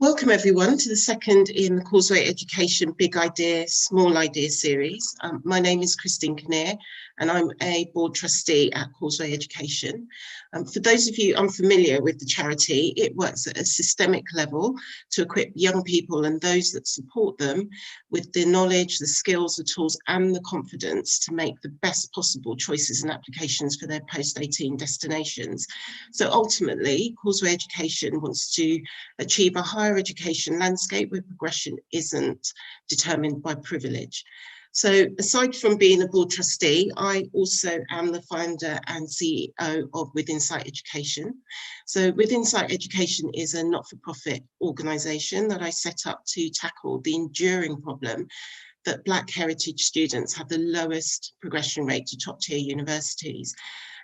Welcome everyone to the second in the Causeway Education Big Idea, Small Idea series. My name is Christine Kanier and I'm a board trustee at Causeway Education. For those of you unfamiliar with the charity, it works at a systemic level to equip young people and those that support them with the knowledge, the skills, the tools and the confidence to make the best possible choices and applications for their post-18 destinations. So ultimately, Causeway Education wants to achieve a higher education landscape where progression isn't determined by privilege. So aside from being a board trustee, I also am the founder and CEO of With Insight Education. So With Insight Education is a not-for-profit organisation that I set up to tackle the enduring problem that Black heritage students have the lowest progression rate to top-tier universities.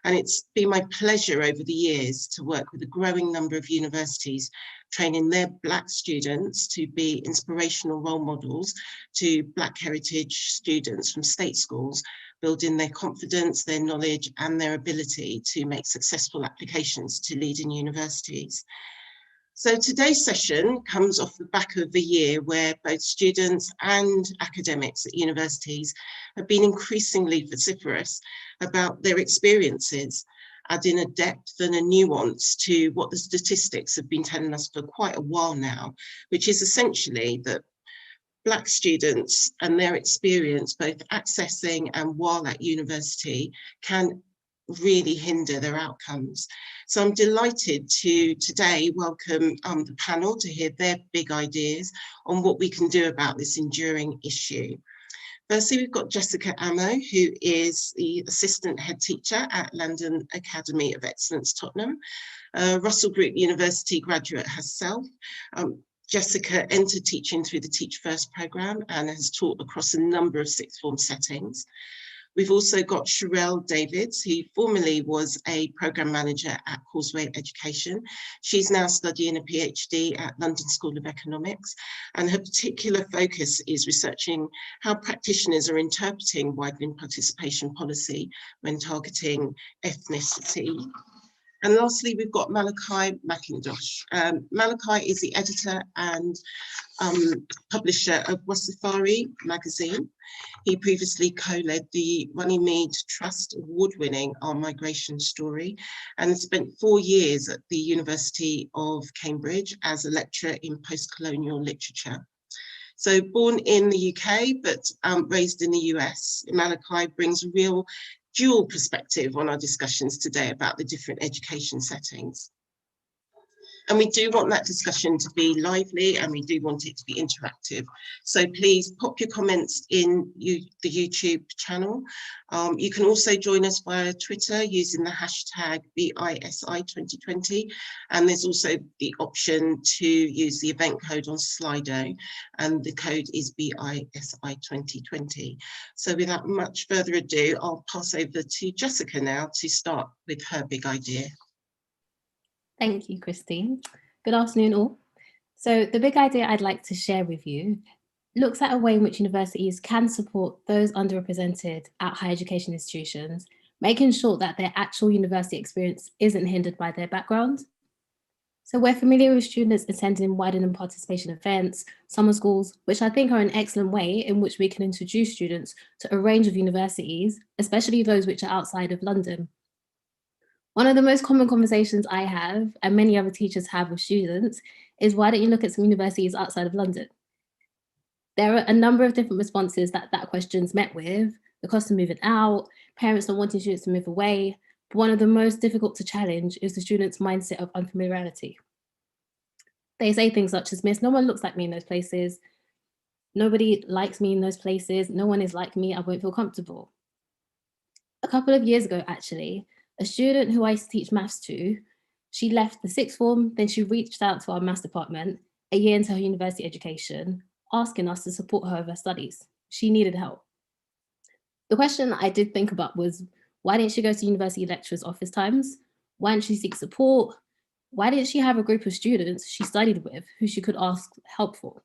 And it's been my pleasure over the years to work with a growing number of universities, training their Black students to be inspirational role models to Black heritage students from state schools, building their confidence, their knowledge and their ability to make successful applications to leading universities. So today's session comes off the back of a year where both students and academics at universities have been increasingly vociferous about their experiences, adding a depth and a nuance to what the statistics have been telling us for quite a while now, which is essentially that Black students and their experience, both accessing and while at university, can really hinder their outcomes. So I'm delighted to today welcome the panel to hear their big ideas on what we can do about this enduring issue. Firstly, we've got Jessica Amo, who is the Assistant Head Teacher at London Academy of Excellence, Tottenham, Russell Group University graduate herself. Jessica entered teaching through the Teach First programme and has taught across a number of sixth form settings. We've also got Shirelle Davids, who formerly was a programme manager at Causeway Education. She's now studying a PhD at London School of Economics, and her particular focus is researching how practitioners are interpreting widening participation policy when targeting ethnicity. And lastly, we've got Malachi McIntosh. Malachi is the editor and publisher of Wasafari magazine. He previously co-led the Runnymede Trust award-winning Our Migration Story and has spent 4 years at the University of Cambridge as a lecturer in post-colonial literature. So born in the UK, but raised in the US, Malachi brings a real dual perspective on our discussions today about the different education settings. And we do want that discussion to be lively and we do want it to be interactive. So please pop your comments in the YouTube channel. You can also join us via Twitter using the hashtag BISI2020. And there's also the option to use the event code on Slido, and the code is BISI2020. So without much further ado, I'll pass over to Jessica now to start with her big idea. Thank you, Christine. Good afternoon, all. So the big idea I'd like to share with you looks at a way in which universities can support those underrepresented at higher education institutions, making sure that their actual university experience isn't hindered by their background. So we're familiar with students attending widening participation events, summer schools, which I think are an excellent way in which we can introduce students to a range of universities, especially those which are outside of London. One of the most common conversations I have, and many other teachers have with students, is why don't you look at some universities outside of London? There are a number of different responses that question's met with: the cost of moving out, parents not wanting students to move away. But one of the most difficult to challenge is the student's mindset of unfamiliarity. They say things such as, "Miss, no one looks like me in those places. Nobody likes me in those places. No one is like me. I won't feel comfortable." A couple of years ago, actually, a student who I used to teach maths to, she left the sixth form, then she reached out to our maths department a year into her university education, asking us to support her with her studies. She needed help. The question I did think about was, why didn't she go to university lecturers' office times? Why didn't she seek support? Why didn't she have a group of students she studied with who she could ask help for?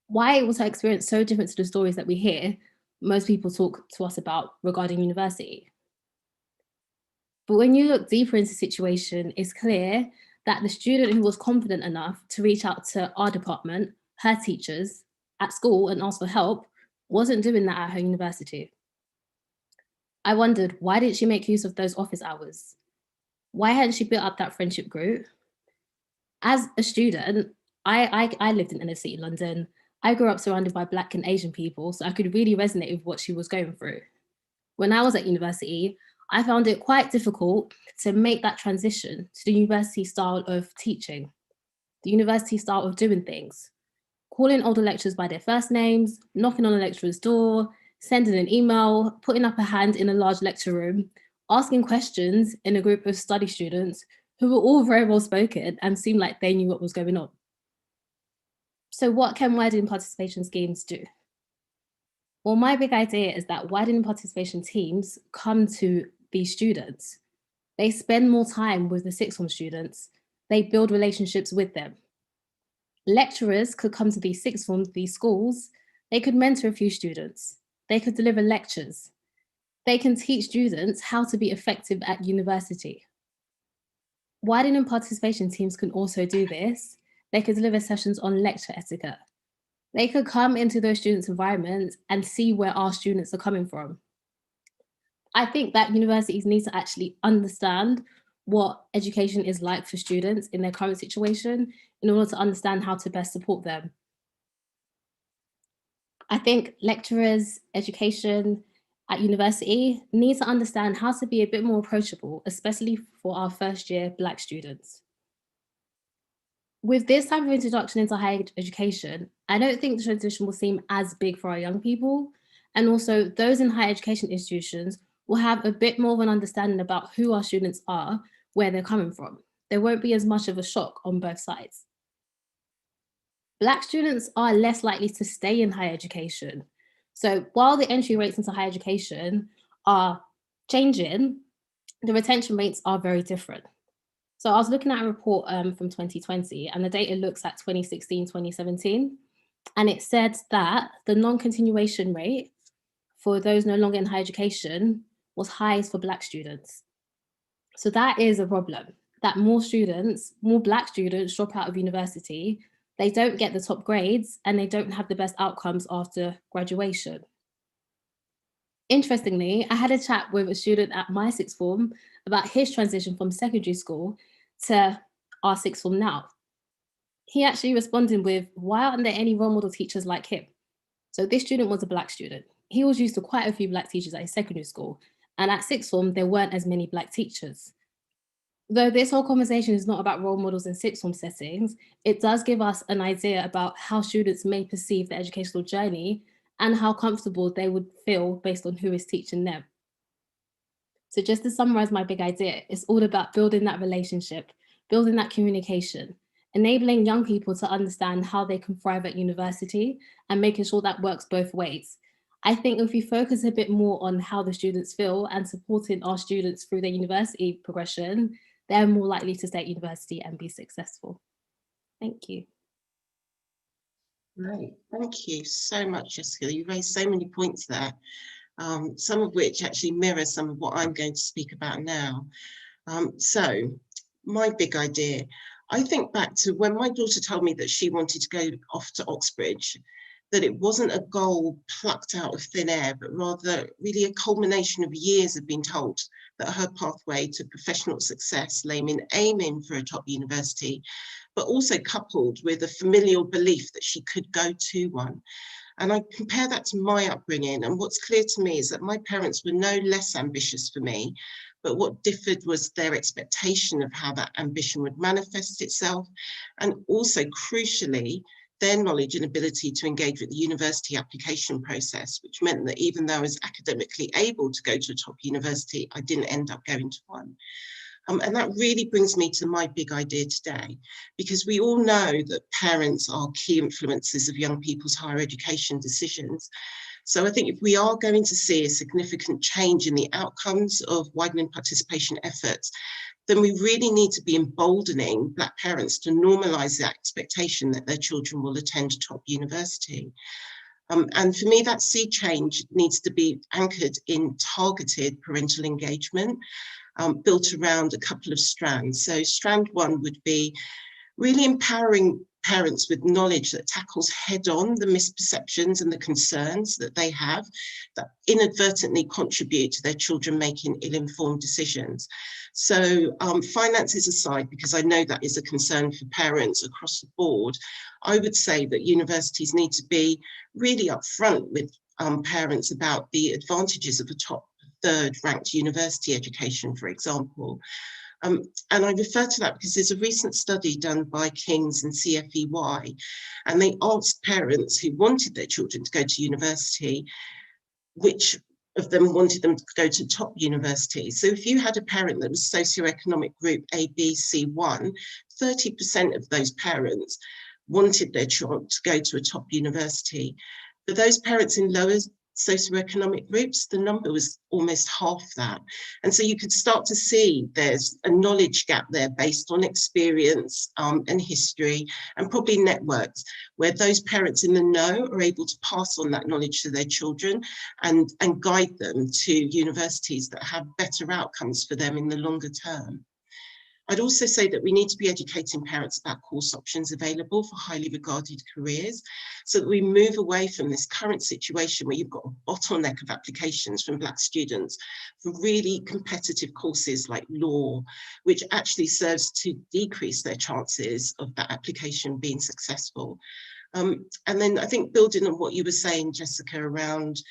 Why was her experience so different to the stories that we hear most people talk to us about regarding university? But when you look deeper into the situation, it's clear that the student who was confident enough to reach out to our department, her teachers at school and ask for help, wasn't doing that at her university. I wondered, why didn't she make use of those office hours? Why hadn't she built up that friendship group? As a student, I lived in inner city London. I grew up surrounded by Black and Asian people, so I could really resonate with what she was going through. When I was at university, I found it quite difficult to make that transition to the university style of teaching, the university style of doing things, calling older lecturers by their first names, knocking on a lecturer's door, sending an email, putting up a hand in a large lecture room, asking questions in a group of study students who were all very well spoken and seemed like they knew what was going on. So what can widening participation schemes do? Well, my big idea is that widening participation teams come to these students. They spend more time with the sixth form students. They build relationships with them. Lecturers could come to these sixth forms, these schools. They could mentor a few students. They could deliver lectures. They can teach students how to be effective at university. Widening participation teams can also do this. They could deliver sessions on lecture etiquette. They could come into those students' environments and see where our students are coming from. I think that universities need to actually understand what education is like for students in their current situation in order to understand how to best support them. I think lecturers, education at university need to understand how to be a bit more approachable, especially for our first year Black students. With this type of introduction into higher education, I don't think the transition will seem as big for our young people. And also those in higher education institutions will have a bit more of an understanding about who our students are, where they're coming from. There won't be as much of a shock on both sides. Black students are less likely to stay in higher education. So while the entry rates into higher education are changing, the retention rates are very different. So I was looking at a report from 2020 and the data looks at 2016, 2017. And it said that the non-continuation rate for those no longer in higher education was highest for Black students. So that is a problem, that more students, more Black students drop out of university, they don't get the top grades and they don't have the best outcomes after graduation. Interestingly, I had a chat with a student at my sixth form about his transition from secondary school to our sixth form now. He actually responded with, why aren't there any role model teachers like him? So this student was a Black student. He was used to quite a few Black teachers at his secondary school. And at sixth form, there weren't as many Black teachers. Though this whole conversation is not about role models in sixth form settings, it does give us an idea about how students may perceive the educational journey and how comfortable they would feel based on who is teaching them. So just to summarize my big idea, it's all about building that relationship, building that communication, enabling young people to understand how they can thrive at university and making sure that works both ways. I think if we focus a bit more on how the students feel and supporting our students through their university progression, they're more likely to stay at university and be successful. Thank you. Right, thank you so much, Jessica. You raised so many points there, some of which actually mirror some of what I'm going to speak about now. So my big idea, I think back to when my daughter told me that she wanted to go off to Oxbridge, that it wasn't a goal plucked out of thin air, but rather really a culmination of years of being told that her pathway to professional success lay in aiming for a top university, but also coupled with a familial belief that she could go to one. And I compare that to my upbringing, and what's clear to me is that my parents were no less ambitious for me, but what differed was their expectation of how that ambition would manifest itself, and also crucially, their knowledge and ability to engage with the university application process, which meant that even though I was academically able to go to a top university, I didn't end up going to one. And that really brings me to my big idea today, because we all know that parents are key influencers of young people's higher education decisions. So I think if we are going to see a significant change in the outcomes of widening participation efforts, then we really need to be emboldening Black parents to normalise the expectation that their children will attend top university. And for me, that sea change needs to be anchored in targeted parental engagement, built around a couple of strands. So strand one would be really empowering parents with knowledge that tackles head-on the misperceptions and the concerns that they have that inadvertently contribute to their children making ill-informed decisions. So finances aside, because I know that is a concern for parents across the board, I would say that universities need to be really upfront with parents about the advantages of a top third ranked university education, for example. And I refer to that because there's a recent study done by King's and CFEY, and they asked parents who wanted their children to go to university, which of them wanted them to go to top universities. So if you had a parent that was socioeconomic group A, B, C1, 30% of those parents wanted their child to go to a top university. For those parents in lower socioeconomic groups, the number was almost half that. And so you could start to see there's a knowledge gap there based on experience and history and probably networks where those parents in the know are able to pass on that knowledge to their children and guide them to universities that have better outcomes for them in the longer term. I'd also say that we need to be educating parents about course options available for highly regarded careers so that we move away from this current situation where you've got a bottleneck of applications from Black students for really competitive courses like law, which actually serves to decrease their chances of that application being successful. And then I think building on what you were saying, Jessica, around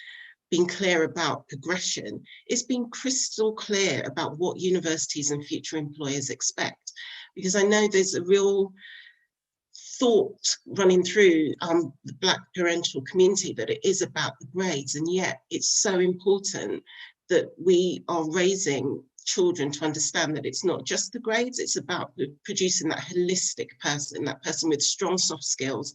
being clear about progression, is being crystal clear about what universities and future employers expect. Because I know there's a real thought running through the Black parental community that it is about the grades, and yet it's so important that we are raising children to understand that it's not just the grades, it's about producing that holistic person, that person with strong soft skills,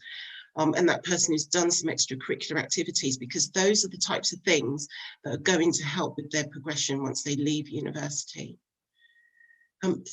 and that person who's done some extracurricular activities, because those are the types of things that are going to help with their progression once they leave university.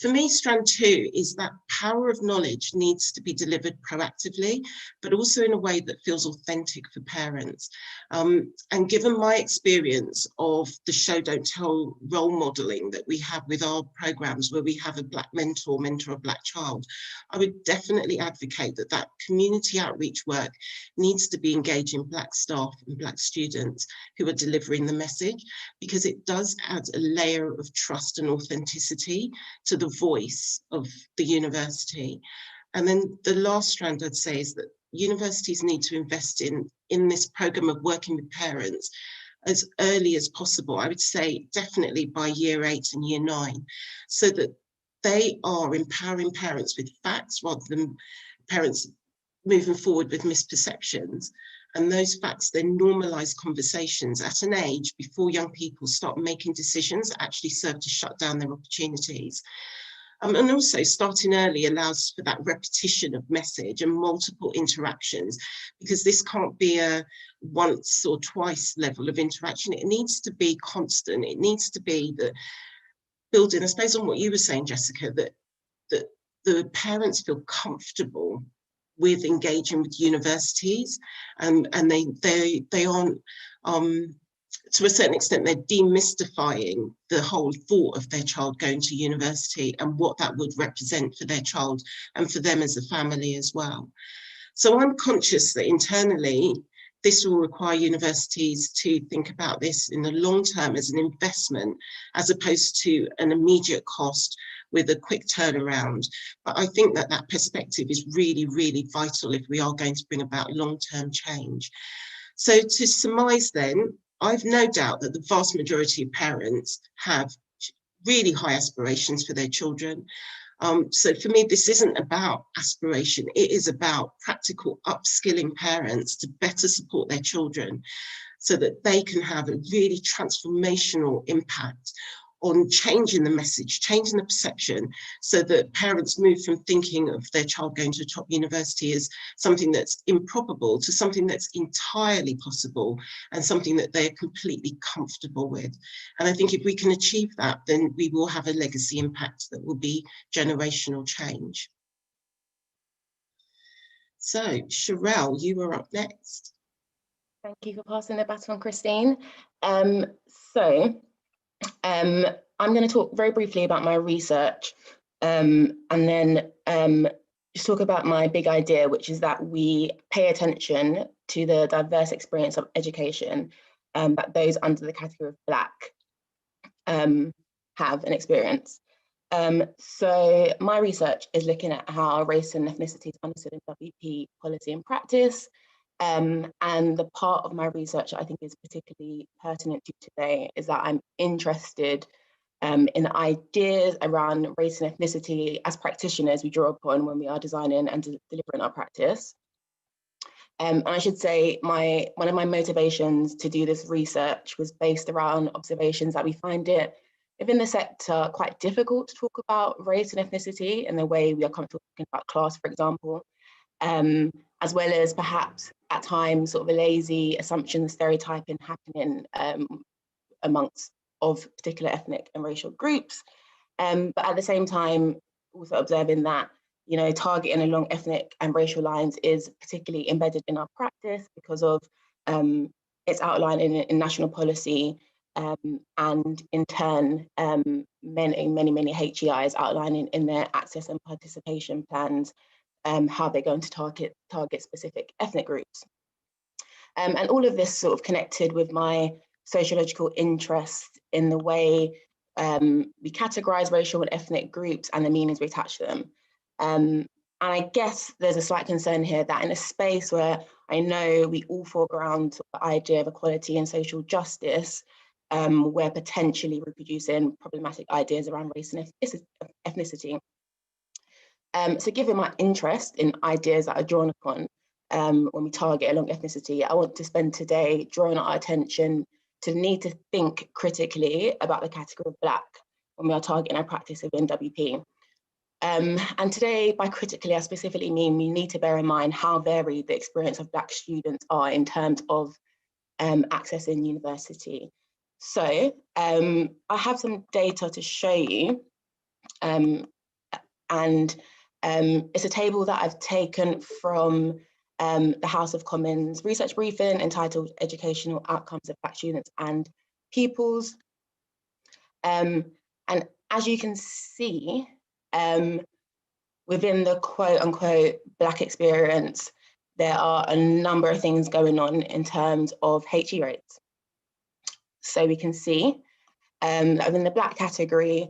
For me, strand two is that power of knowledge needs to be delivered proactively, but also in a way that feels authentic for parents. And given my experience of the show don't tell role modeling that we have with our programs where we have a Black mentor a Black child, I would definitely advocate that that community outreach work needs to be engaging Black staff and Black students who are delivering the message, because it does add a layer of trust and authenticity to the voice of the university. And then the last strand I'd say is that universities need to invest in this program of working with parents as early as possible. I would say definitely by year 8 and year 9, so that they are empowering parents with facts rather than parents moving forward with misperceptions. And those facts then normalise conversations at an age before young people start making decisions that actually serve to shut down their opportunities. And also starting early allows for that repetition of message and multiple interactions, because this can't be a once or twice level of interaction. It needs to be constant. It needs to be that building, I suppose on what you were saying, Jessica, that the parents feel comfortable with engaging with universities, and they aren't, to a certain extent, they're demystifying the whole thought of their child going to university and what that would represent for their child and for them as a family as well. So I'm conscious that internally, this will require universities to think about this in the long term as an investment, as opposed to an immediate cost with a quick turnaround. But I think that that perspective is really, really vital if we are going to bring about long-term change. So to surmise then, I've no doubt that the vast majority of parents have really high aspirations for their children. So for me, this isn't about aspiration. It is about practical upskilling parents to better support their children so that they can have a really transformational impact on changing the message, changing the perception, so that parents move from thinking of their child going to a top university as something that's improbable to something that's entirely possible and something that they're completely comfortable with. And I think if we can achieve that, then we will have a legacy impact that will be generational change. So, Shirelle, you are up next. Thank you for passing the baton, Christine. I'm going to talk very briefly about my research, and then just talk about my big idea, which is that we pay attention to the diverse experience of education that those under the category of Black have an experience. So my research is looking at how race and ethnicity is understood in WP policy and practice. And the part of my research I think is particularly pertinent to today is that I'm interested in the ideas around race and ethnicity as practitioners we draw upon when we are designing and delivering our practice. And I should say one of my motivations to do this research was based around observations that we find it within the sector quite difficult to talk about race and ethnicity in the way we are comfortable talking about class, for example, as well as perhaps at times sort of a lazy assumption and stereotyping happening amongst of particular ethnic and racial groups. But at the same time, also observing that, you know, targeting along ethnic and racial lines is particularly embedded in our practice because of its outline in national policy, and in turn, many HEIs outlining in their access and participation plans how they're going to target specific ethnic groups. And all of this sort of connected with my sociological interest in the way we categorize racial and ethnic groups and the meanings we attach to them. And I guess there's a slight concern here that in a space where I know we all foreground the idea of equality and social justice, we're potentially reproducing problematic ideas around race and ethnicity. So given my interest in ideas that are drawn upon when we target along ethnicity, I want to spend today drawing our attention to the need to think critically about the category of Black when we are targeting our practice within WP. And today, by critically, I specifically mean we need to bear in mind how varied the experience of Black students are in terms of accessing university. So I have some data to show you, and it's a table that I've taken from the House of Commons research briefing entitled Educational Outcomes of Black Students and Pupils. And as you can see, within the quote unquote Black experience, there are a number of things going on in terms of HE rates. So we can see that within the Black category,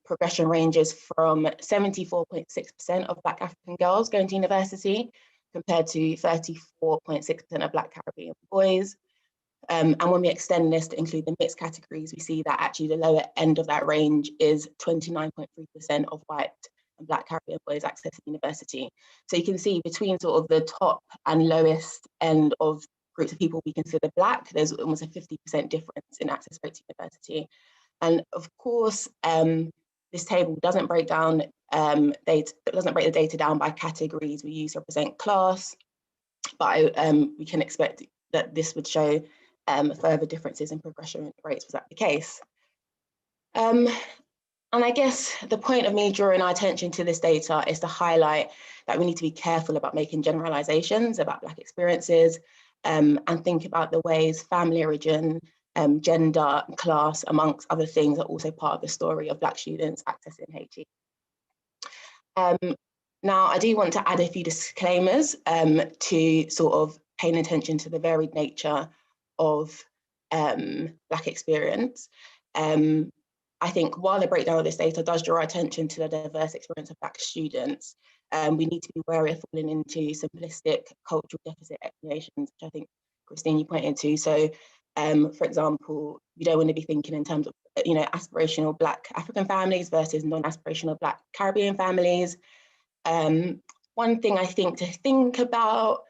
progression ranges from 74.6% of Black African girls going to university compared to 34.6% of Black Caribbean boys. And when we extend this to include the mixed categories, we see that actually the lower end of that range is 29.3% of white and Black Caribbean boys accessing university. So you can see between sort of the top and lowest end of groups of people we consider Black, there's almost a 50% difference in access rate to university. And of course, this table doesn't break down doesn't break the data down by categories we use to represent class, but we can expect that this would show further differences in progression rates. Was that the case? And I guess the point of me drawing our attention to this data is to highlight that we need to be careful about making generalizations about Black experiences, and think about the ways family origin, gender, class, amongst other things, are also part of the story of Black students accessing HE. Now, I do want to add a few disclaimers to sort of paying attention to the varied nature of Black experience. I think while the breakdown of this data does draw our attention to the diverse experience of Black students, we need to be wary of falling into simplistic cultural deficit explanations, which I think, Christine, you pointed to. So, for example, we don't want to be thinking in terms of, you know, aspirational Black African families versus non-aspirational Black Caribbean families. One thing I think to think about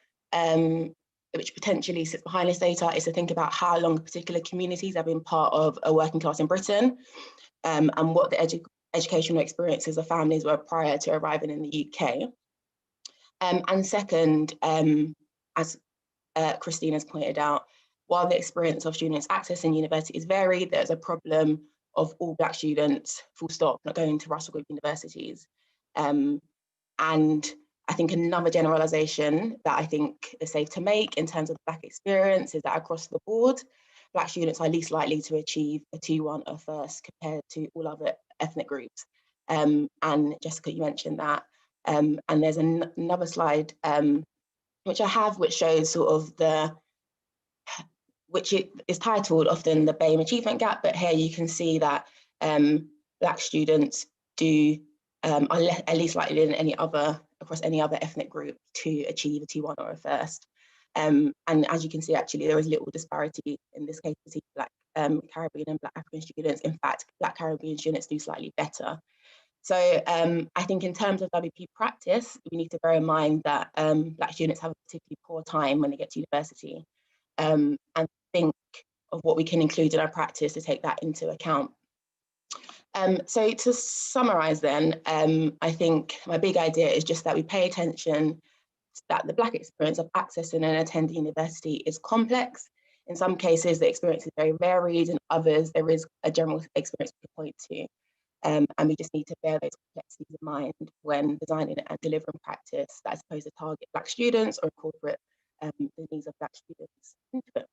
which potentially sits behind this data, is to think about how long particular communities have been part of a working class in Britain, and what the educational experiences of families were prior to arriving in the UK. And second, as Christine has pointed out, while the experience of students accessing university is varied, there's a problem of all Black students, full stop, not going to Russell Group universities. And I think another generalisation that I think is safe to make in terms of the Black experience is that across the board, Black students are least likely to achieve a T1 or first compared to all other ethnic groups. And Jessica, you mentioned that. And there's another slide which I have, which shows sort of which is titled often the BAME achievement gap, but here you can see that Black students are at least likely than across any other ethnic group to achieve a T1 or a first. And as you can see, actually, there is little disparity in this case between Black Caribbean and Black African students. In fact, Black Caribbean students do slightly better. So I think in terms of WP practice, we need to bear in mind that Black students have a particularly poor time when they get to university, and think of what we can include in our practice to take that into account. So to summarize then, I think my big idea is just that we pay attention that the Black experience of accessing and attending university is complex. In some cases, the experience is very varied, in others, there is a general experience we can point to. And we just need to bear those complexities in mind when designing and delivering practice that is supposed to target Black students or incorporate the needs of Black students into it.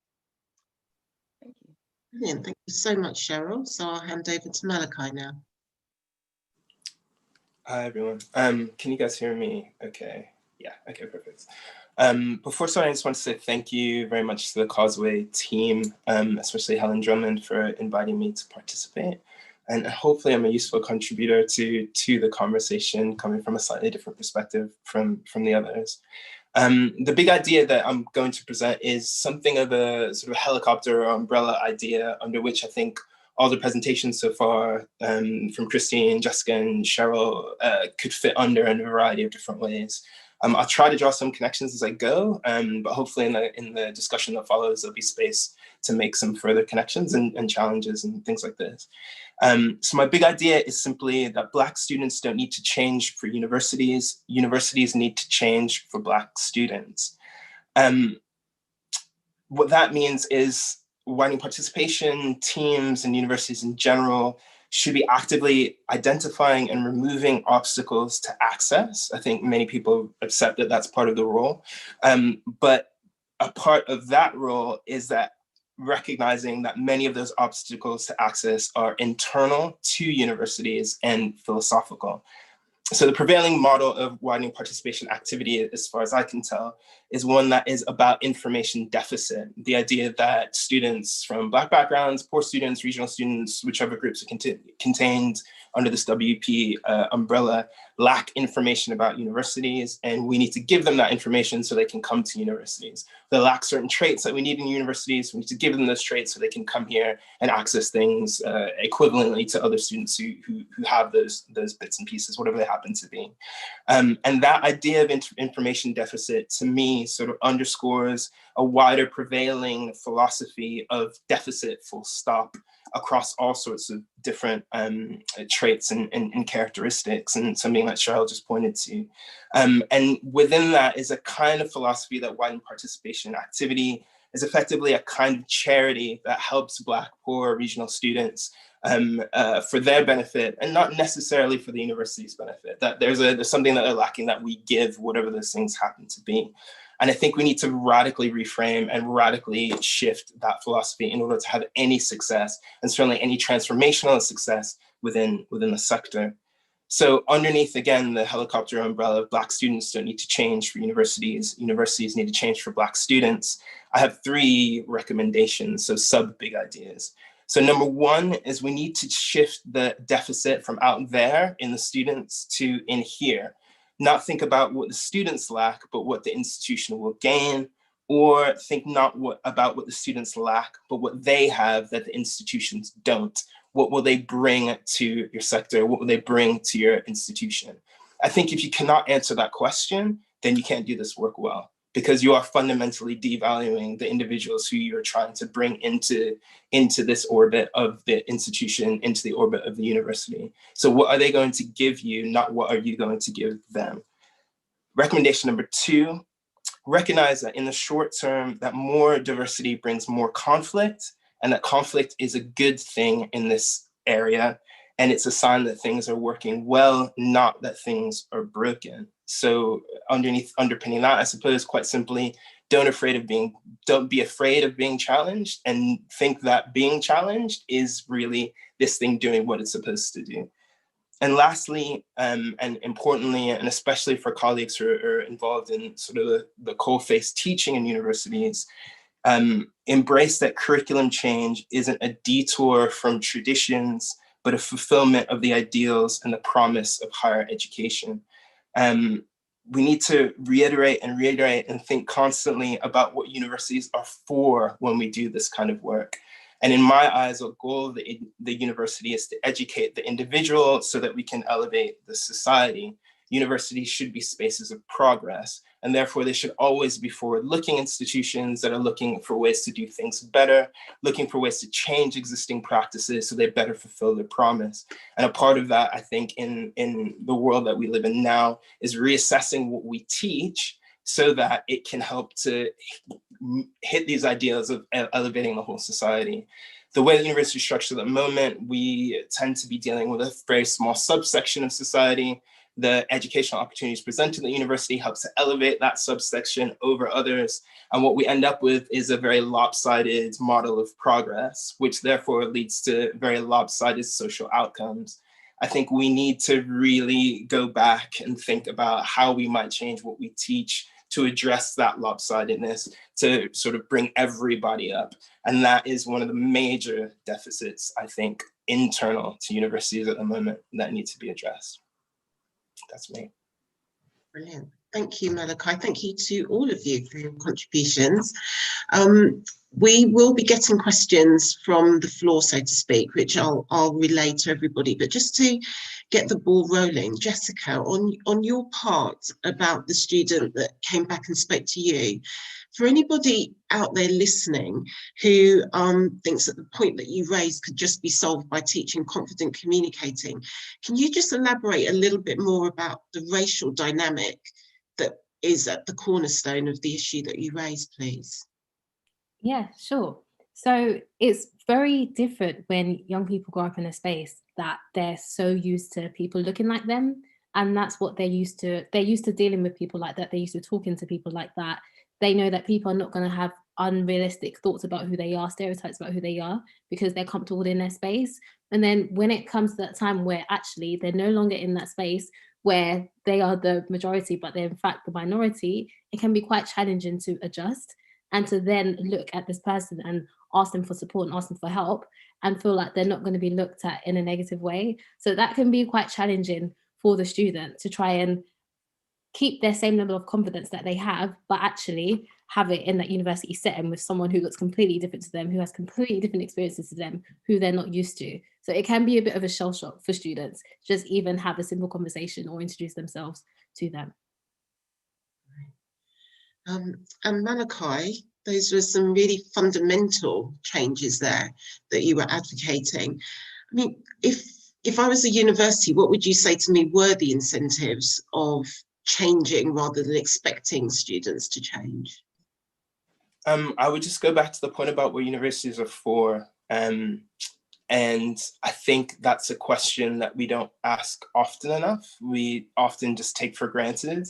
Thank you. Brilliant. Thank you so much, Cheryl. So I'll hand over to Malachi now. Hi, everyone. Can you guys hear me? Okay. Yeah, okay, perfect. Before starting, I just want to say thank you very much to the Causeway team, especially Helen Drummond, for inviting me to participate. And hopefully I'm a useful contributor to the conversation, coming from a slightly different perspective from the others. The big idea that I'm going to present is something of a sort of helicopter or umbrella idea under which I think all the presentations so far from Christine, Jessica, and Cheryle could fit under in a variety of different ways. I'll try to draw some connections as I go, but hopefully in the discussion that follows, there'll be space to make some further connections and challenges and things like this. So my big idea is simply that Black students don't need to change for universities. Universities need to change for Black students. What that means is widening participation, teams, and universities in general should be actively identifying and removing obstacles to access. I think many people accept that that's part of the role. But a part of that role is that recognizing that many of those obstacles to access are internal to universities and philosophical. So the prevailing model of widening participation activity, as far as I can tell, is one that is about information deficit. The idea that students from Black backgrounds, poor students, regional students, whichever groups are contained under this WP umbrella, lack information about universities, and we need to give them that information so they can come to universities. They lack certain traits that we need in universities, we need to give them those traits so they can come here and access things equivalently to other students who have those bits and pieces, whatever they happen to be. And that idea of information deficit, to me, sort of underscores a wider prevailing philosophy of deficit, full stop, across all sorts of different traits and characteristics, and something that Shirelle just pointed to. And within that is a kind of philosophy that widening participation activity is effectively a kind of charity that helps Black, poor, regional students for their benefit, and not necessarily for the university's benefit. That there's something that they're lacking that we give, whatever those things happen to be. And I think we need to radically reframe and radically shift that philosophy in order to have any success, and certainly any transformational success within the sector. So underneath, again, the helicopter umbrella of Black students don't need to change for universities. Universities need to change for Black students. I have 3 recommendations, so sub-big ideas. So number 1 is we need to shift the deficit from out there in the students to in here. Not think about what the students lack, but what the institution will gain, or think not about what the students lack, but what they have that the institutions don't. What will they bring to your sector? What will they bring to your institution? I think if you cannot answer that question, then you can't do this work well. because you are fundamentally devaluing the individuals who you're trying to bring into this orbit of the institution, into the orbit of the university. So what are they going to give you, not what are you going to give them? Recommendation number 2, recognize that in the short term, that more diversity brings more conflict, and that conflict is a good thing in this area. And it's a sign that things are working well, not that things are broken. So underpinning that, I suppose, quite simply, don't be afraid of being challenged, and think that being challenged is really this thing doing what it's supposed to do. And lastly, and importantly, and especially for colleagues who are involved in sort of the coalface teaching in universities, embrace that curriculum change isn't a detour from traditions, but a fulfillment of the ideals and the promise of higher education. We need to reiterate and think constantly about what universities are for when we do this kind of work. And in my eyes, the goal of the university is to educate the individual so that we can elevate the society. Universities should be spaces of progress, and therefore they should always be forward-looking institutions that are looking for ways to do things better, looking for ways to change existing practices so they better fulfill their promise. And a part of that, I think, in the world that we live in now, is reassessing what we teach so that it can help to hit these ideas of elevating the whole society. The way the university is structured at the moment, we tend to be dealing with a very small subsection of society. The educational opportunities presented at the university helps to elevate that subsection over others. And what we end up with is a very lopsided model of progress, which therefore leads to very lopsided social outcomes. I think we need to really go back and think about how we might change what we teach to address that lopsidedness, to sort of bring everybody up. And that is one of the major deficits, I think, internal to universities at the moment that need to be addressed. That's me. Brilliant. Thank you, Malachi. Thank you to all of you for your contributions. We will be getting questions from the floor, so to speak, which I'll relay to everybody. But just to get the ball rolling, Jessica, on your part about the student that came back and spoke to you, for anybody out there listening who thinks that the point that you raised could just be solved by teaching confident communicating, can you just elaborate a little bit more about the racial dynamic that is at the cornerstone of the issue that you raised, please? Yeah, sure. So it's very different when young people grow up in a space that they're so used to people looking like them, and that's what they're used to. They're used to dealing with people like that. They're used to talking to people like that. They know that people are not going to have unrealistic thoughts about who they are, stereotypes about who they are, because they're comfortable in their space. And then when it comes to that time where actually they're no longer in that space where they are the majority, but they're in fact the minority, it can be quite challenging to adjust and to then look at this person and ask them for support and ask them for help and feel like they're not going to be looked at in a negative way. So that can be quite challenging for the student to try and keep their same level of confidence that they have, but actually have it in that university setting with someone who looks completely different to them, who has completely different experiences to them, who they're not used to. So it can be a bit of a shell shock for students, just even have a simple conversation or introduce themselves to them. And Malachi, those were some really fundamental changes there that you were advocating. I mean, if I was a university, what would you say to me were the incentives of changing rather than expecting students to change? I would just go back to the point about what universities are for. And I think that's a question that we don't ask often enough. We often just take for granted.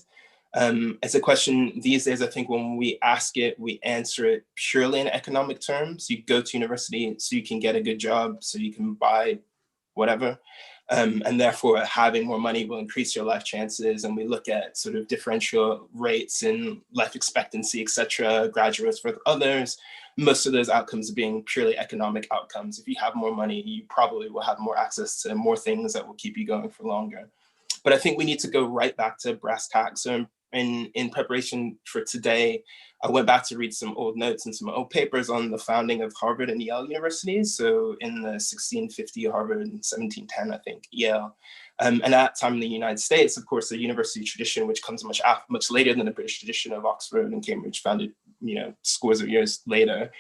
It's a question these days, I think when we ask it, we answer it purely in economic terms. You go to university so you can get a good job, so you can buy whatever. And therefore having more money will increase your life chances. And we look at sort of differential rates in life expectancy, et cetera, graduates with others. Most of those outcomes being purely economic outcomes. If you have more money, you probably will have more access to more things that will keep you going for longer. But I think we need to go right back to brass tacks and in preparation for today, I went back to read some old notes and some old papers on the founding of Harvard and Yale universities. So in the 1650, Harvard, and 1710, I think, Yale. And at that time in the United States, of course, the university tradition, which comes much later than the British tradition of Oxford and Cambridge, founded, scores of years later.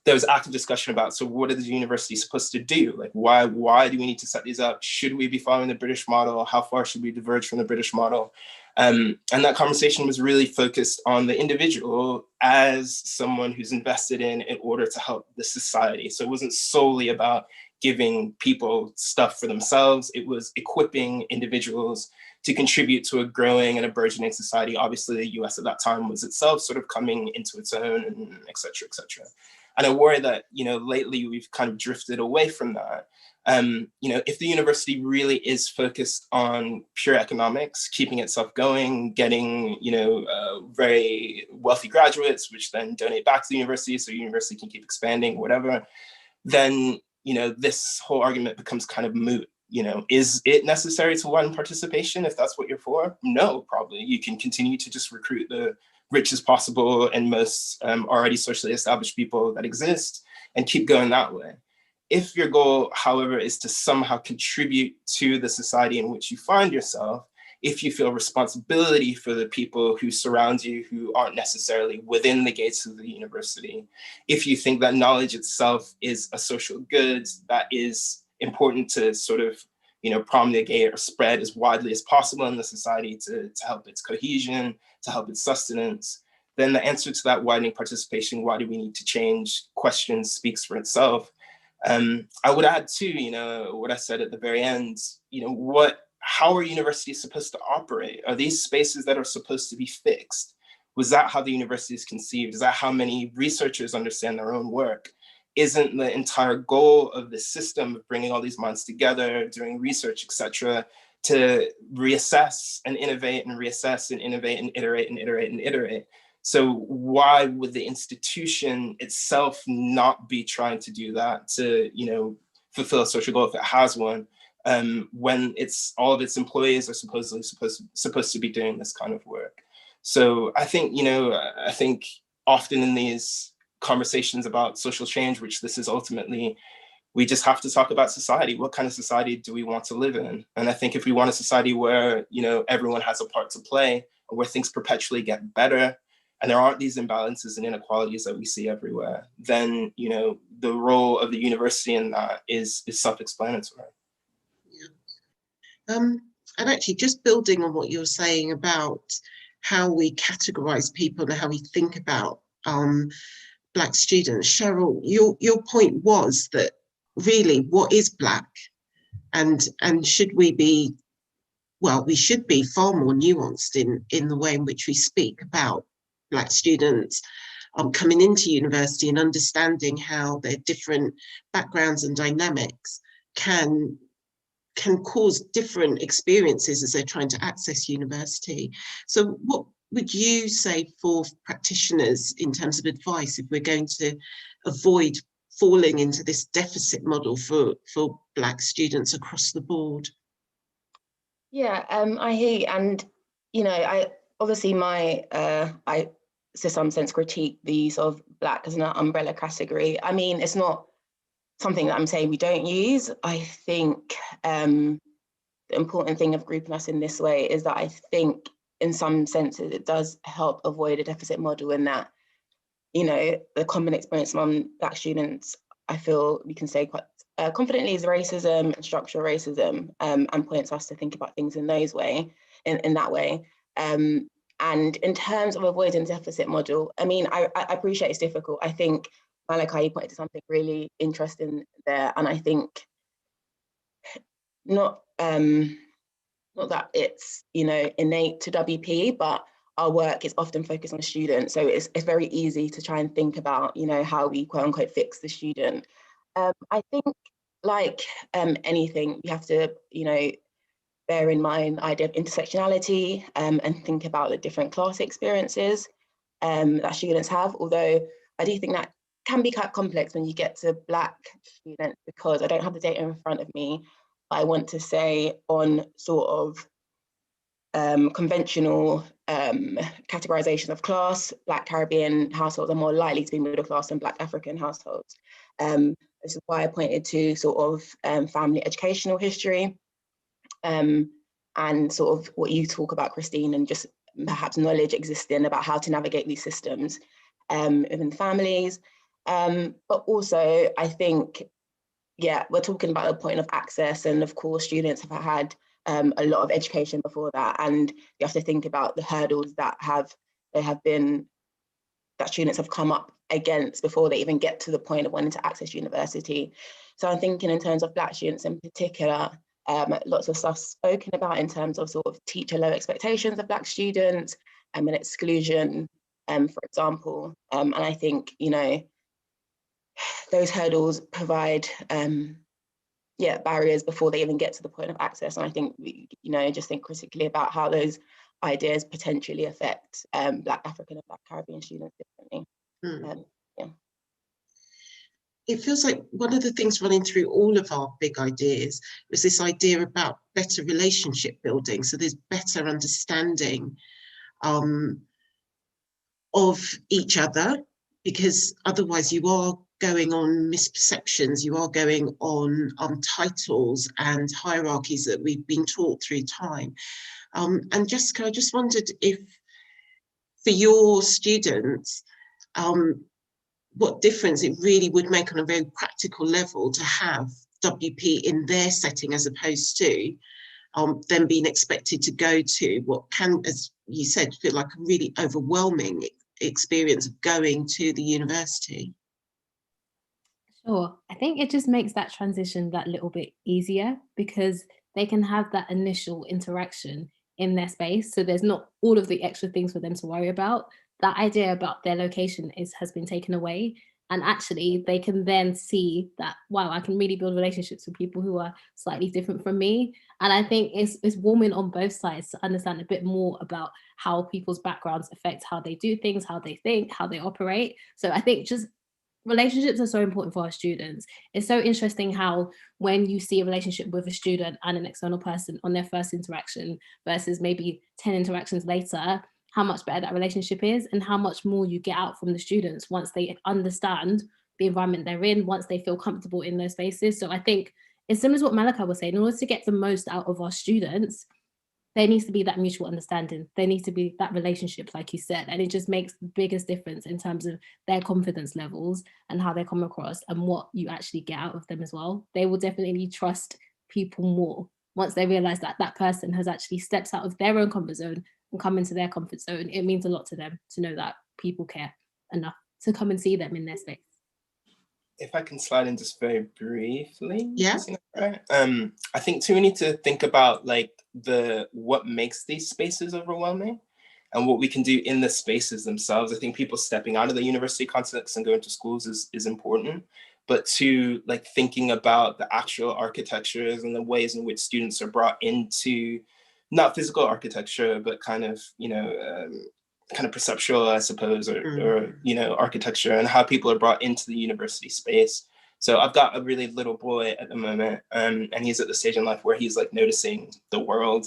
There was active discussion about, so what are the universities supposed to do? Like, why do we need to set these up? Should we be following the British model? How far should we diverge from the British model? And that conversation was really focused on the individual as someone who's invested in order to help the society. So it wasn't solely about giving people stuff for themselves. It was equipping individuals to contribute to a growing and a burgeoning society. Obviously, the US at that time was itself sort of coming into its own, and et cetera, et cetera. And I worry that, lately we've kind of drifted away from that. If the university really is focused on pure economics, keeping itself going, getting, very wealthy graduates, which then donate back to the university so the university can keep expanding, whatever, then, this whole argument becomes kind of moot. Is it necessary to widen participation if that's what you're for? No, probably. You can continue to just recruit the richest possible and most already socially established people that exist and keep going that way. If your goal, however, is to somehow contribute to the society in which you find yourself, if you feel responsibility for the people who surround you who aren't necessarily within the gates of the university, if you think that knowledge itself is a social good that is important to sort of, promulgate or spread as widely as possible in the society to help its cohesion, to help its sustenance, then the answer to that widening participation, why do we need to change, question speaks for itself. I would add too, what I said at the very end, how are universities supposed to operate? Are these spaces that are supposed to be fixed? Was that how the university is conceived? Is that how many researchers understand their own work? Isn't the entire goal of the system of bringing all these minds together, doing research, et cetera, to reassess and innovate and reassess and innovate and iterate and iterate and iterate? So why would the institution itself not be trying to do that to, fulfill a social goal if it has one, when all of its employees are supposedly supposed to be doing this kind of work? So I think, often in these conversations about social change, which this is ultimately, we just have to talk about society. What kind of society do we want to live in? And I think if we want a society where, everyone has a part to play, or where things perpetually get better, and there aren't these imbalances and inequalities that we see everywhere, then, the role of the university in that is self-explanatory. Yeah. And actually, just building on what you're saying about how we categorize people and how we think about Black students, Shirelle, your point was that really, what is Black, and should we be? Well, we should be far more nuanced in the way in which we speak about Black students coming into university, and understanding how their different backgrounds and dynamics can cause different experiences as they're trying to access university. So what would you say for practitioners in terms of advice if we're going to avoid falling into this deficit model for Black students across the board? Yeah, I hear you. And, I obviously I to some sense critique the use of Black as an umbrella category. I mean, it's not something that I'm saying we don't use. I think the important thing of grouping us in this way is that I think in some senses it does help avoid a deficit model, in that, the common experience among Black students, I feel we can say quite confidently, is racism and structural racism, and points us to think about things in that way. And in terms of avoiding deficit model, I mean, I appreciate it's difficult. I think Malachi pointed to something really interesting there, and I think not that it's innate to WP, but our work is often focused on students, so it's very easy to try and think about how we quote unquote fix the student. I think, like anything, you have to bear in mind the idea of intersectionality, and think about the different class experiences that students have, although I do think that can be quite complex when you get to Black students, because I don't have the data in front of me, but I want to say on sort of conventional categorization of class. Black Caribbean households are more likely to be middle class than Black African households. This is why I pointed to sort of family educational history, and sort of what you talk about, Christine, and just perhaps knowledge existing about how to navigate these systems within families. But also, I think, yeah, we're talking about the point of access, and of course, students have had a lot of education before that, and you have to think about the hurdles that students have come up against before they even get to the point of wanting to access university. So I'm thinking in terms of Black students in particular, lots of stuff spoken about in terms of sort of teacher low expectations of Black students and exclusion, for example. And I think, you know, those hurdles provide barriers before they even get to the point of access. And I think, you know, just think critically about how those ideas potentially affect Black African and Black Caribbean students differently. It feels like one of the things running through all of our big ideas was this idea about better relationship building. So there's better understanding of each other, because otherwise you are going on misperceptions, you are going on titles and hierarchies that we've been taught through time. And Jessica, I just wondered if for your students, what difference it really would make on a very practical level to have WP in their setting, as opposed to them being expected to go to what can, as you said, feel like a really overwhelming experience of going to the university. Sure. I think it just makes that transition that little bit easier, because they can have that initial interaction in their space. So there's not all of the extra things for them to worry about. That idea about their location has been taken away. And actually they can then see that, wow, I can really build relationships with people who are slightly different from me. And I think it's warming on both sides to understand a bit more about how people's backgrounds affect how they do things, how they think, how they operate. So I think just relationships are so important for our students. It's so interesting how when you see a relationship with a student and an external person on their first interaction versus maybe 10 interactions later, how much better that relationship is and how much more you get out from the students once they understand the environment they're in, once they feel comfortable in those spaces. So I think it's similar to what Malachi was saying, in order to get the most out of our students, there needs to be that mutual understanding. There needs to be that relationship, like you said, and it just makes the biggest difference in terms of their confidence levels and how they come across and what you actually get out of them as well. They will definitely trust people more once they realize that that person has actually stepped out of their own comfort zone and come into their comfort zone. It means a lot to them to know that people care enough to come and see them in their space. If I can slide in just very briefly. Yeah. Right? I think too, we need to think about like what makes these spaces overwhelming and what we can do in the spaces themselves. I think people stepping out of the university context and going to schools is important, but to like thinking about the actual architectures and the ways in which students are brought into not physical architecture, but kind of, you know, kind of perceptual, I suppose, or you know, architecture, and how people are brought into the university space. So I've got a really little boy at the moment, and he's at the stage in life where he's like noticing the world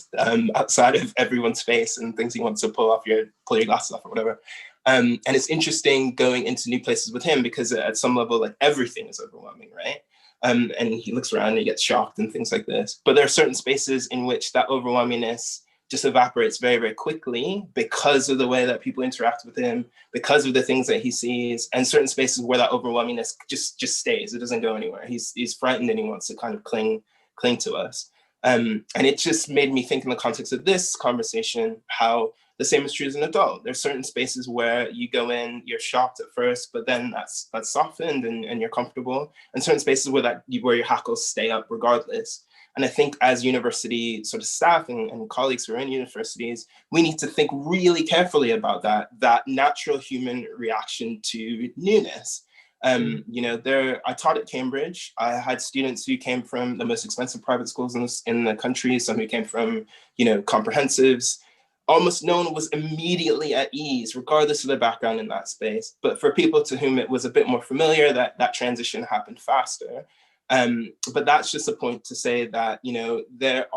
outside of everyone's face and things he wants to pull your glasses off or whatever. And it's interesting going into new places with him because at some level, like everything is overwhelming, right? And he looks around and he gets shocked and things like this. But there are certain spaces in which that overwhelmingness just evaporates very, very quickly because of the way that people interact with him, because of the things that he sees, and certain spaces where that overwhelmingness just stays. It doesn't go anywhere. He's frightened and he wants to kind of cling to us. And it just made me think in the context of this conversation, how the same is true as an adult. There's certain spaces where you go in, you're shocked at first, but then that's softened and you're comfortable. And certain spaces where your hackles stay up regardless. And I think as university sort of staff and colleagues who are in universities, we need to think really carefully about that natural human reaction to newness. You know, I taught at Cambridge. I had students who came from the most expensive private schools in the country, some who came from, you know, comprehensives. Almost no one was immediately at ease, regardless of their background in that space. But for people to whom it was a bit more familiar, that transition happened faster. But that's just a point to say that, you know, there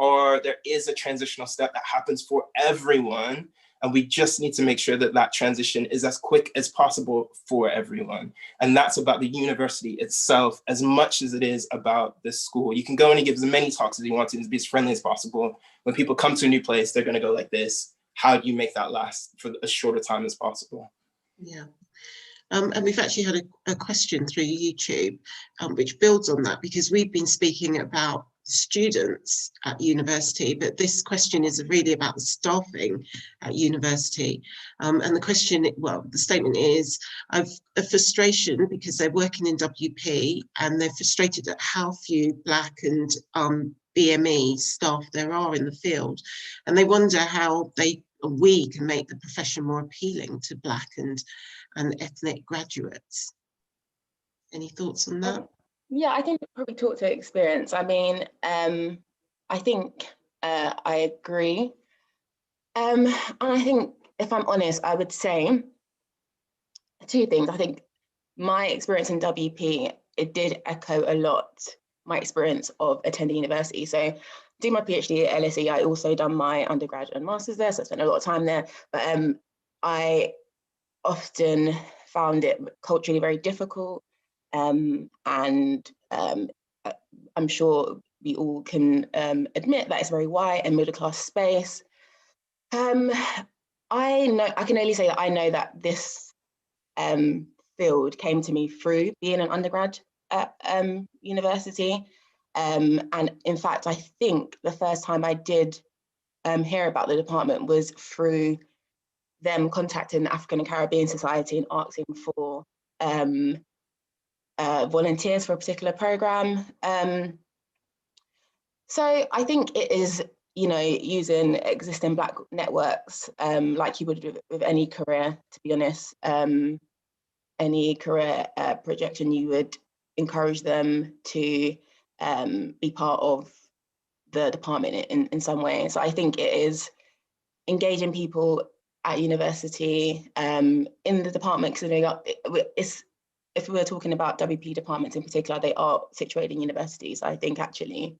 is a transitional step that happens for everyone And we just need to make sure that that transition is as quick as possible for everyone. And that's about the university itself as much as it is about the school. You can go in and give as many talks as you want to be as friendly as possible. When people come to a new place, they're going to go like this. How do you make that last for as short a time as possible? Yeah. And we've actually had a question through YouTube, which builds on that, because we've been speaking about students at university, but this question is really about the staffing at university. And the question, well, the statement is, I've a frustration because they're working in WP and they're frustrated at how few Black and BME staff there are in the field. And they wonder how we can make the profession more appealing to Black and ethnic graduates. Any thoughts on that? Yeah, I think probably talk to experience. I mean, I think I agree. And I think, if I'm honest, I would say two things. I think my experience in WP, it did echo a lot my experience of attending university. So doing my PhD at LSE, I also done my undergrad and master's there, so I spent a lot of time there. But I often found it culturally very difficult. And I'm sure we all can admit that it's very white and middle class space. I can only say that I know that this field came to me through being an undergrad at university. And in fact, I think the first time I did hear about the department was through them contacting the African and Caribbean Society and asking for volunteers for a particular program. So I think it is, using existing Black networks, like you would with any career, to be honest, any career projection, you would encourage them to be part of the department in some way. So I think it is engaging people at university, in the department, because if we were talking about WP departments in particular, they are situated in universities. I think actually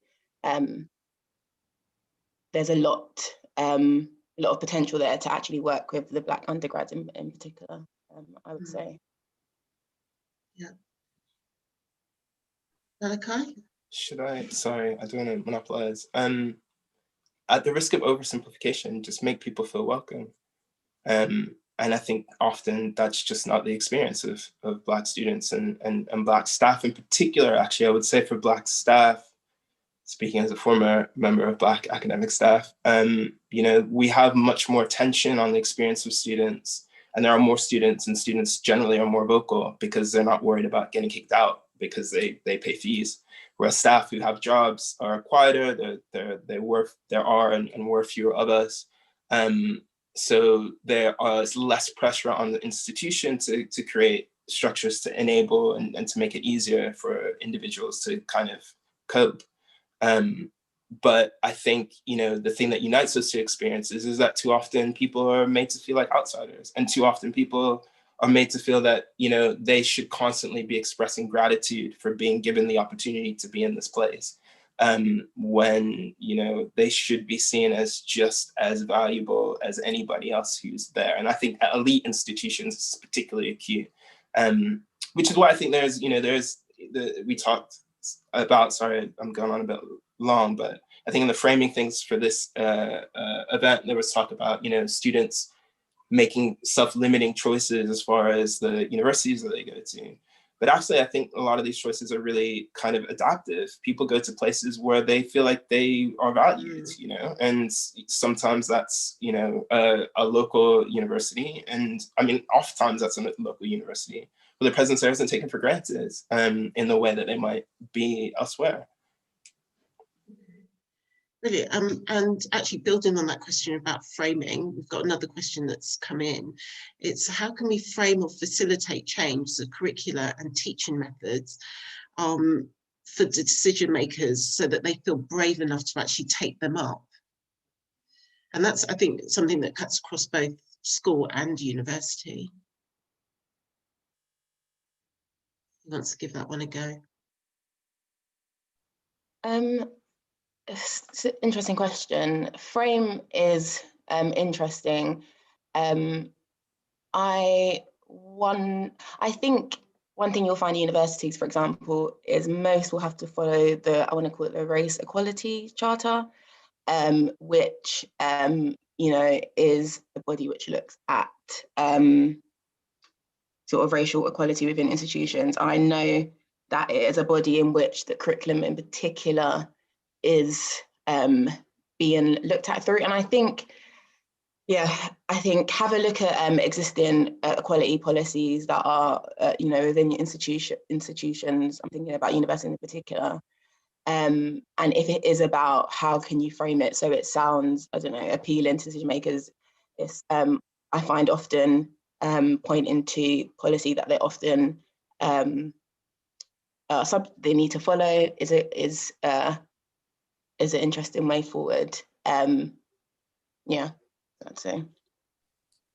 there's a lot of potential there to actually work with the Black undergrads in particular, I would say. Yeah. Malachi? Sorry, I don't want to monopolize. At the risk of oversimplification, just make people feel welcome. And I think often that's just not the experience of Black students and Black staff in particular. Actually, I would say for Black staff, speaking as a former member of Black academic staff, we have much more attention on the experience of students, and there are more students, and students generally are more vocal because they're not worried about getting kicked out because they pay fees. Whereas staff who have jobs are quieter, there are and were fewer of us. So there is less pressure on the institution to create structures to enable and to make it easier for individuals to kind of cope. But I think, the thing that unites those two experiences is that too often people are made to feel like outsiders, and too often people are made to feel that, they should constantly be expressing gratitude for being given the opportunity to be in this place. When, they should be seen as just as valuable as anybody else who's there. And I think at elite institutions is particularly acute, which is why I think we talked about, sorry, I'm going on a bit long, but I think in the framing things for this event, there was talk about, students making self-limiting choices as far as the universities that they go to. But actually, I think a lot of these choices are really kind of adaptive. People go to places where they feel like they are valued, and sometimes that's, a local university. And I mean, oftentimes that's a local university, but their presence there isn't taken for granted in the way that they might be elsewhere. Brilliant. And actually building on that question about framing, we've got another question that's come in. It's how can we frame or facilitate change, the curricula and teaching methods for the decision makers so that they feel brave enough to actually take them up? And that's, I think, something that cuts across both school and university. Who wants to give that one a go? It's an interesting question. Frame is interesting. I think one thing you'll find in universities, for example, is most will have to follow I want to call it the Race Equality Charter, which is the body which looks at sort of racial equality within institutions. I know that it is a body in which the curriculum in particular is being looked at through. And I think, have a look at existing equality policies that are, within your institutions. I'm thinking about universities in particular. And if it is about how can you frame it so it sounds, I don't know, appealing to decision makers, it's, I find often pointing to policy that they often they need to follow is an interesting way forward. That's it.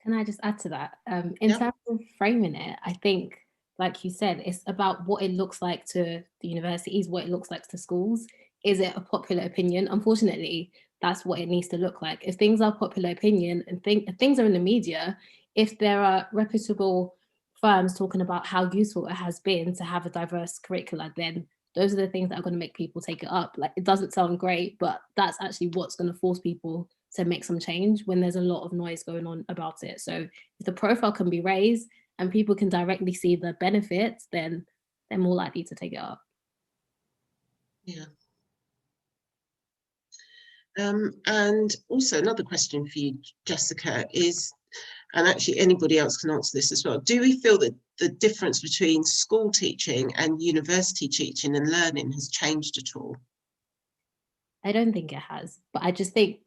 Can I just add to that? In terms of framing it, I think, like you said, it's about what it looks like to the universities, what it looks like to schools. Is it a popular opinion? Unfortunately, that's what it needs to look like. If things are popular opinion and if things are in the media, if there are reputable firms talking about how useful it has been to have a diverse curricula, then those are the things that are going to make people take it up. Like, it doesn't sound great, but that's actually what's going to force people to make some change when there's a lot of noise going on about it. So if the profile can be raised and people can directly see the benefits, then they're more likely to take it up. Yeah. And also another question for you, Jessica, is, and actually anybody else can answer this as well, do we feel that the difference between school teaching and university teaching and learning has changed at all? I don't think it has, but I just think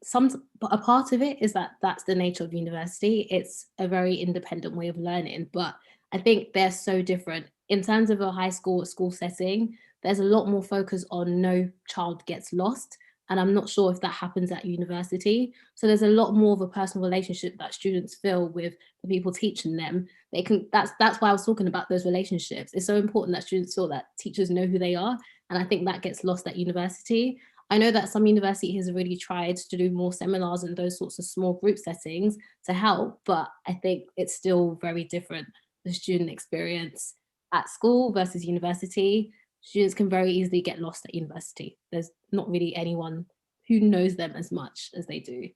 but a part of it is that that's the nature of university. It's a very independent way of learning, but I think they're so different. In terms of a high school or school setting, there's a lot more focus on no child gets lost. And I'm not sure if that happens at university. So there's a lot more of a personal relationship that students feel with the people teaching them. That's why I was talking about those relationships. It's so important that students feel that teachers know who they are. And I think that gets lost at university. I know that some universities have really tried to do more seminars and those sorts of small group settings to help, but I think it's still very different, the student experience at school versus university. Students can very easily get lost at university. There's not really anyone who knows them as much as they do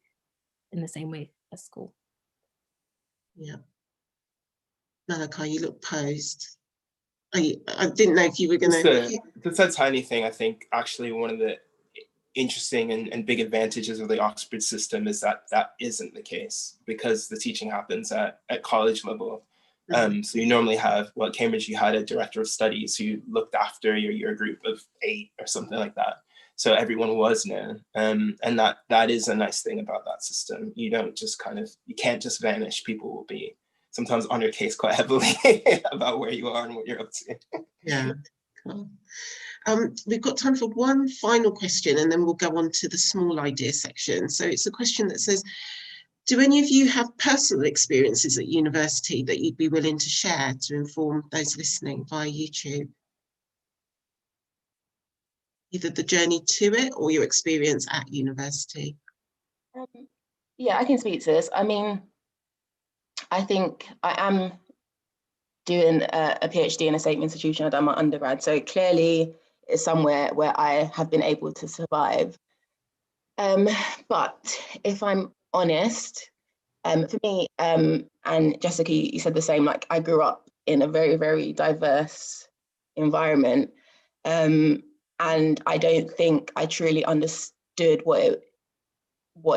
in the same way as school. Yeah. Malachi, you look posed. I didn't know if you were going to... Just a tiny thing. I think actually one of the interesting and big advantages of the Oxford system is that that isn't the case, because the teaching happens at college level. So you normally have, well, at Cambridge, you had a director of studies who looked after your group of 8 or something like that. So everyone was known. And that is a nice thing about that system. You don't just you can't just vanish. People will be sometimes on your case quite heavily about where you are and what you're up to. Yeah, cool. We've got time for one final question and then we'll go on to the small idea section. So it's a question that says, do any of you have personal experiences at university that you'd be willing to share to inform those listening via YouTube? Either the journey to it or your experience at university. Yeah, I can speak to this. I mean, I think I am doing a PhD in a same institution. I've done my undergrad, so clearly it's somewhere where I have been able to survive. But if I'm honest, for me, and Jessica, you said the same, like I grew up in a very, very diverse environment. And I don't think I truly understood what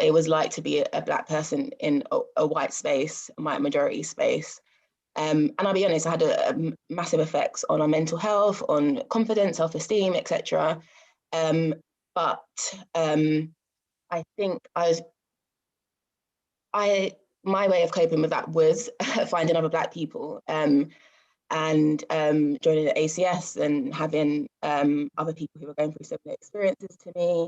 it was like to be a Black person in a white space, a white majority space. And I'll be honest, I had a massive effects on our mental health, on confidence, self-esteem, etc. But I think my way of coping with that was finding other Black people and joining the ACS and having other people who were going through similar experiences to me.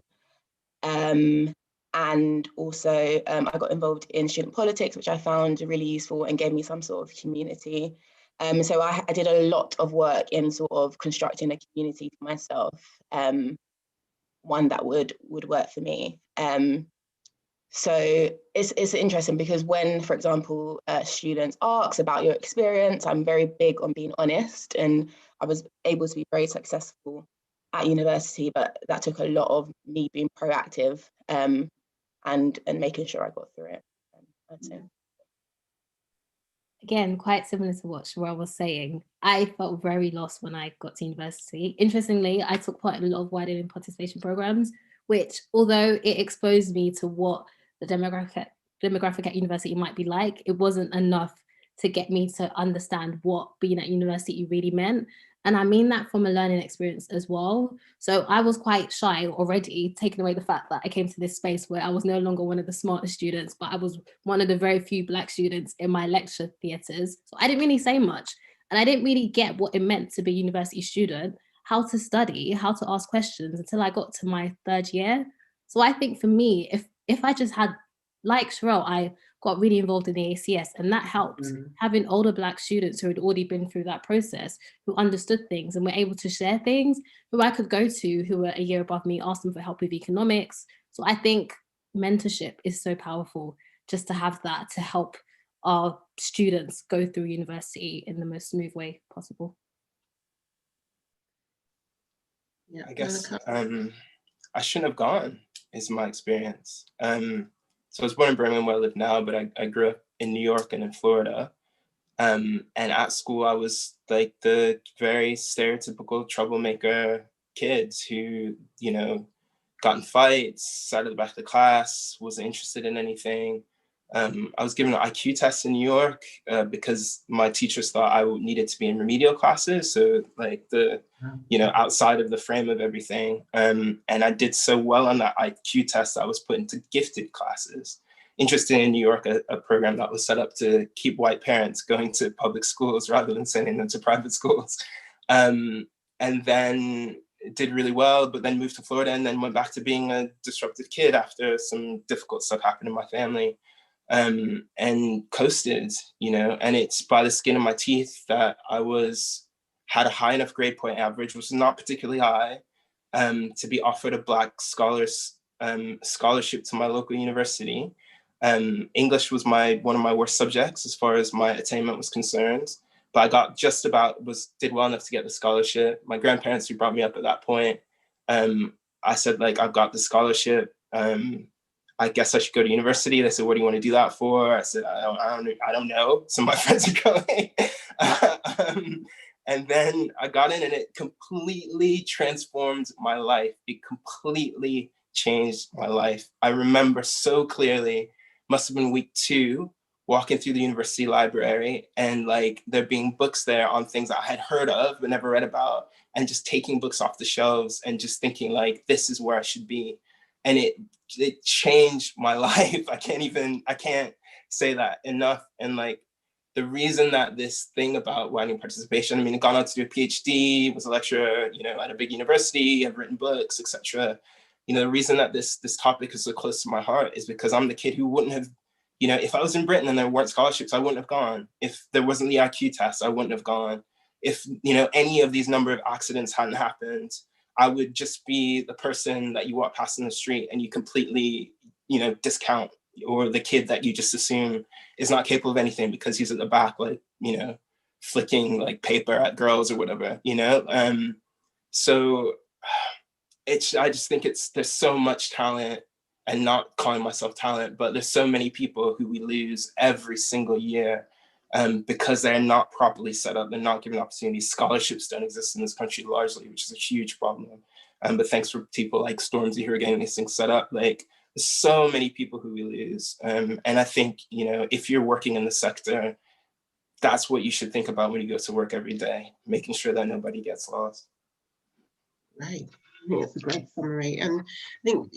And also I got involved in student politics, which I found really useful and gave me some sort of community. So I did a lot of work in sort of constructing a community for myself, one that would work for me. So it's interesting because when, for example, students ask about your experience, I'm very big on being honest, and I was able to be very successful at university, but that took a lot of me being proactive and making sure I got through it. I'd say. Again, quite similar to what Shirelle was saying. I felt very lost when I got to university. Interestingly, I took part in a lot of widening participation programs, which, although it exposed me to what the demographic at university might be like, it wasn't enough to get me to understand what being at university really meant. And I mean that from a learning experience as well. So I was quite shy already, taking away the fact that I came to this space where I was no longer one of the smartest students, but I was one of the very few Black students in my lecture theatres. So I didn't really say much. And I didn't really get what it meant to be a university student, how to study, how to ask questions until I got to my third year. So I think for me, if I just had, like Shirelle, I got really involved in the ACS, and that helped. Having older Black students who had already been through that process, who understood things and were able to share things, who I could go to, who were a year above me, ask them for help with economics. So I think mentorship is so powerful, just to have that to help our students go through university in the most smooth way possible. Yeah, I guess I shouldn't have gone, is my experience. So I was born in Birmingham, where I live now, but I grew up in New York and in Florida. And at school, I was like the very stereotypical troublemaker kids who, you know, got in fights, sat at the back of the class, wasn't interested in anything. I was given an IQ test in New York because my teachers thought I needed to be in remedial classes. So like the, you know, outside of the frame of everything. And I did so well on that IQ test, I was put into gifted classes. Interesting, in New York, a program that was set up to keep white parents going to public schools rather than sending them to private schools. And then did really well, but then moved to Florida and then went back to being a disruptive kid after some difficult stuff happened in my family. And coasted, you know, and it's by the skin of my teeth that I had a high enough grade point average, which was not particularly high, to be offered a Black scholarship to my local university. English was one of my worst subjects as far as my attainment was concerned, but I got did well enough to get the scholarship. My grandparents who brought me up at that point, I said, like, I've got the scholarship. I guess I should go to university. They said, what do you want to do that for? I said, I don't know. So my friends are going. And then I got in and it completely transformed my life. It completely changed my life. I remember so clearly, must have been week 2, walking through the university library and like there being books there on things I had heard of but never read about, and just taking books off the shelves and just thinking like, this is where I should be. And it changed my life. I can't say that enough. And like the reason that this thing about widening participation, I mean, I've gone on to do a PhD, was a lecturer, you know, at a big university, I've written books, etc. You know, the reason that this topic is so close to my heart is because I'm the kid who wouldn't have, you know, if I was in Britain and there weren't scholarships, I wouldn't have gone. If there wasn't the IQ test, I wouldn't have gone. If, you know, any of these number of accidents hadn't happened, I would just be the person that you walk past in the street and you completely, you know, discount, or the kid that you just assume is not capable of anything because he's at the back, like, you know, flicking like paper at girls or whatever, you know? So I just think there's so much talent, and not calling myself talent, but there's so many people who we lose every single year because they're not properly set up, they're not given opportunities. Scholarships don't exist in this country largely, which is a huge problem. But thanks for people like Stormzy who are getting these things set up. Like, there's so many people who we lose. And I think, you know, if you're working in the sector, that's what you should think about when you go to work every day, making sure that nobody gets lost. Right, I think that's a great summary. And I think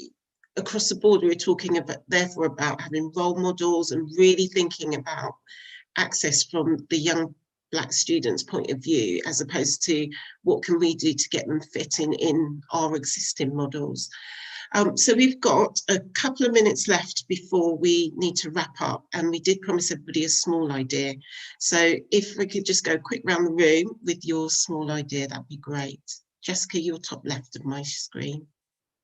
across the board, we're talking therefore about having role models and really thinking about access from the young Black students' point of view, as opposed to what can we do to get them fit in our existing models. So we've got a couple of minutes left before we need to wrap up, and we did promise everybody a small idea. So if we could just go quick round the room with your small idea, that'd be great. Jessica, you're top left of my screen,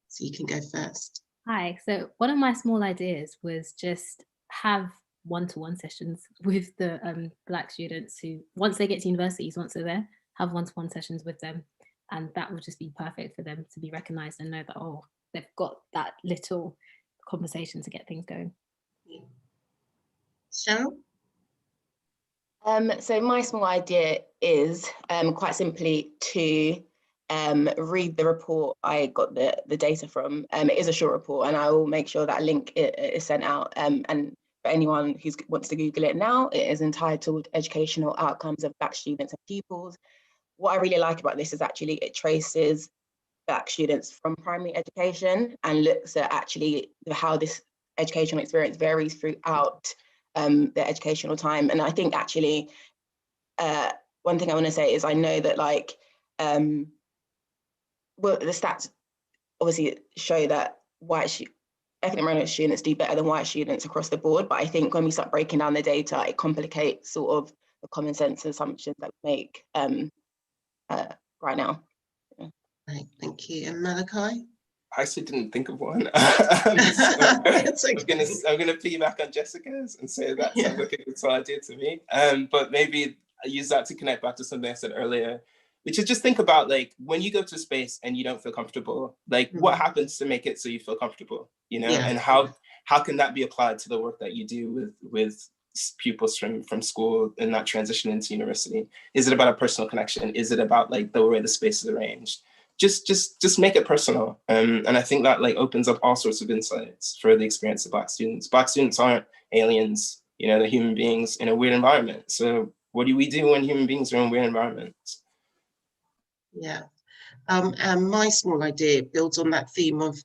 so you can go first. Hi, so one of my small ideas was just have one-to-one sessions with the Black students who, once they get to universities, once they're there, have one-to-one sessions with them. And that will just be perfect for them to be recognised and know that, oh, they've got that little conversation to get things going. Cheryl? So my small idea is quite simply to read the report I got the data from. It is a short report, and I will make sure that link is sent out. And for anyone who wants to Google it now, it is entitled Educational Outcomes of Black Students and Pupils. What I really like about this is actually it traces Black students from primary education and looks at actually how this educational experience varies throughout their educational time. And I think actually, one thing I want to say is I know that well, the stats obviously show that ethnic minority students do better than white students across the board. But I think when we start breaking down the data, it complicates sort of the common sense assumptions that we make right now. Right, thank you. And Malachi? I actually didn't think of one. It's okay. I'm gonna piggyback on Jessica's and say that sounds like a good idea to me. But maybe I use that to connect back to something I said earlier, which is just think about like when you go to a space and you don't feel comfortable, like what happens to make it so you feel comfortable, you know, and how can that be applied to the work that you do with pupils from school and that transition into university? Is it about a personal connection? Is it about like the way the space is arranged? Just make it personal. And I think that like opens up all sorts of insights for the experience of Black students. Black students aren't aliens, you know, they're human beings in a weird environment. So what do we do when human beings are in weird environments? Yeah, and my small idea builds on that theme of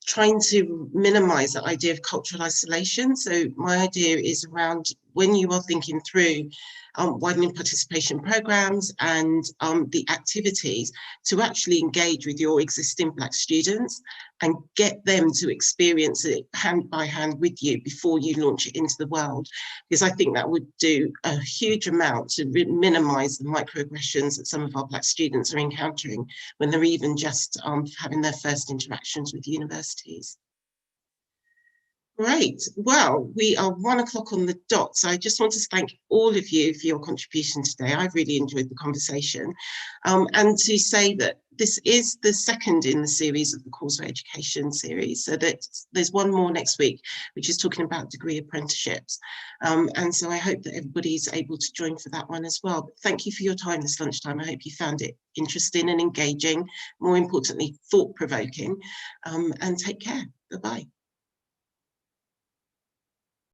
trying to minimize the idea of cultural isolation. So my idea is around when you are thinking through widening participation programs and the activities, to actually engage with your existing Black students and get them to experience it hand by hand with you before you launch it into the world. Because I think that would do a huge amount to minimize the microaggressions that some of our Black students are encountering when they're even just having their first interactions with universities. Great. Well, we are 1 o'clock on the dot. So I just want to thank all of you for your contribution today. I've really enjoyed the conversation. And to say that this is the second in the series of the Causeway Education series. So that there's one more next week, which is talking about degree apprenticeships. And so I hope that everybody's able to join for that one as well. But thank you for your time this lunchtime. I hope you found it interesting and engaging, more importantly, thought-provoking. And take care. Bye-bye.